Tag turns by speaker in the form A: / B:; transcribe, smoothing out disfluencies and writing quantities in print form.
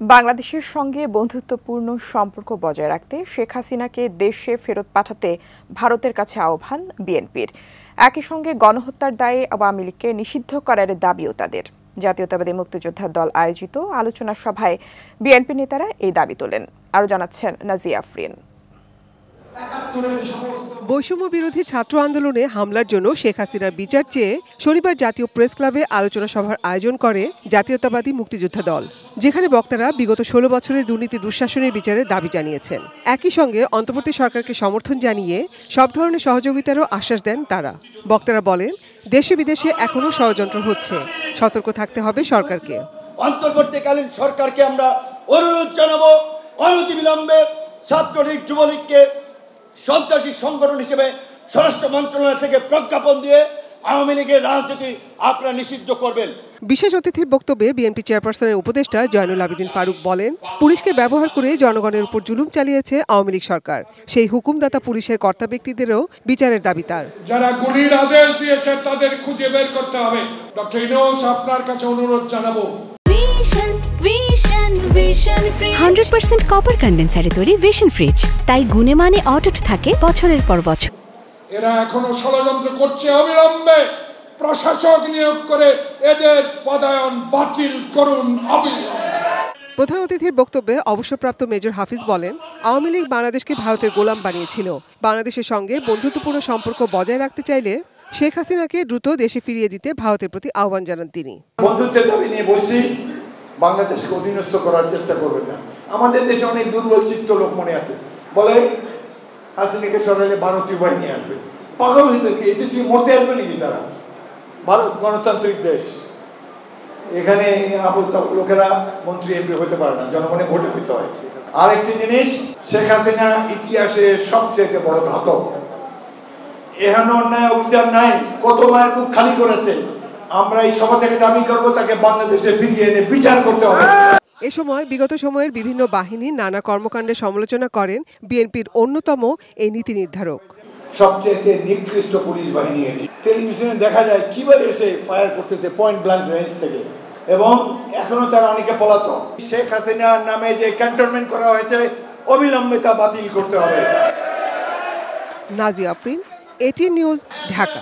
A: বাংলাদেশের সঙ্গে বন্ধুত্বপূর্ণ সম্পর্ক বজায় রাখতে শেখ হাসিনাকে দেশে ফেরত পাঠাতে ভারতের কাছে আহ্বান বিএনপির। একই সঙ্গে গণহত্যার দায়ে আওয়ামী লীগকে নিষিদ্ধ করার দাবিও তাদের। জাতীয়তাবাদী মুক্তিযোদ্ধা দল আয়োজিত আলোচনা সভায় বিএনপি নেতারা এই দাবি তোলেন। আরও জানাচ্ছেন নাজিয়া আফরিন।
B: বৈষম্য বিরোধী ছাত্র আন্দোলনে হামলার জন্য শেখ হাসিনার বিচার চেয়ে শনিবার জাতীয় প্রেস ক্লাবে আলোচনা সভার আয়োজন করে জাতীয়তাবাদী মুক্তিযোদ্ধা দল, যেখানে বক্তারা বিগত ১৬ বছরের দুর্নীতি দুঃশাসনের বিচারের দাবি জানিয়েছেন। একই সঙ্গে অন্তর্বর্তী সরকারকে সমর্থন জানিয়ে সব ধরনের সহযোগিতারও আশ্বাস দেন তারা। বক্তারা বলেন, দেশে বিদেশে এখনও ষড়যন্ত্র হচ্ছে, সতর্ক থাকতে হবে সরকারকে।
C: অন্তর্বর্তীকালীন সরকারকে আমরা অনুরোধ জানাবো, অনতিবিলম্বে ছাত্রলীগ যুবলীগকে সন্ত্রাসী সংগঠন হিসেবে স্বরাষ্ট্র মন্ত্রণালয় থেকে প্রজ্ঞাপন দিয়ে আওয়ামী লীগের রাজনীতি আপনারা নিষিদ্ধ করবেন।
B: বিশেষ অতিথির বক্তব্যে বিএনপি চেয়ারপারসনের উপদেষ্টা জয়নুল আবেদিন ফারুক বলেন, পুলিশকে ব্যবহার করে জনগণের উপর জুলুম চালিয়েছে আওয়ামী লীগ সরকার। সেই হুকুমদাতা পুলিশের কর্তা ব্যক্তিদেরও বিচারের দাবি তার।
D: যারা গুলির আদেশ দিয়েছে তাদের খুঁজে বের করতে হবে। ডক্টর ইউনূস, আপনার কাছে অনুরোধ জানাবো,
E: 100% কপার কন্ডেন্সারে তৈরি ভিশন ফ্রিজ, তাই গুণে মানে অটুট থাকে বছরের পর বছর।
D: এরা এখনো ষড়যন্ত্র করছে। অবিলম্বে প্রশাসক নিয়োগ করে এদের পদায়ন বাতিল করুন অবিলম্বে।
B: প্রধান অতিথির বক্তব্যে অবসরপ্রাপ্ত মেজর হাফিজ বলেন, আওয়ামী লীগ বাংলাদেশকে ভারতের গোলাম বানিয়েছিল। বাংলাদেশের সঙ্গে বন্ধুত্বপূর্ণ সম্পর্ক বজায় রাখতে চাইলে শেখ হাসিনাকে দ্রুত দেশে ফিরিয়ে দিতে ভারতের প্রতি আহ্বান জানান তিনি।
F: বন্ধুত্বের দাবি নিয়ে বলছি, বাংলাদেশকে অধীনস্থ করার চেষ্টা করবেন না। আমাদের দেশে অনেক দুর্বল চিত্ত লোক মনে আছে, বলে হাসিনাকে সরাইলে ভারতীয় বাহিনী আসবে। পাগল হয়েছে কি? এই দেশে মরতে আসবে নাকি তারা? ভারত গণতান্ত্রিক দেশ, এখানে আবল তাবল লোকেরা মন্ত্রী এমপি হতে পারে না, জনগণে ভোটে হইতে হয়। আরেকটি জিনিস, শেখ হাসিনা ইতিহাসে সবচেয়ে বড় ঘাতক। এখানে অন্যায় অবিচার নাই, কত মায়ের বুক খালি করেছে। আমরা এই সভা থেকে দাবি করব, তাকে বাংলাদেশে ফিরিয়ে এনে বিচার করতে হবে।
B: এ সময় বিগত সময়ের বিভিন্ন বাহিনীর নানা কর্মকাণ্ডের সমালোচনা করেন বিএনপির অন্যতম এই নীতি নির্ধারক।
F: সবচেয়ে নিকৃষ্ট পুলিশ বাহিনী এটি। টেলিভিশনে দেখা যায় কিভাবে এসে ফায়ার করতেছে পয়েন্ট ব্ল্যাঙ্ক রেঞ্জ থেকে, এবং এখনো তারা অনেকে পলাতক। শেখ হাসিনার নামে যে ক্যান্টনমেন্ট করা হয়েছে, অবিলম্বে তা বাতিল করতে হবে।
B: Nazia Afrin, ATN news, Dhaka.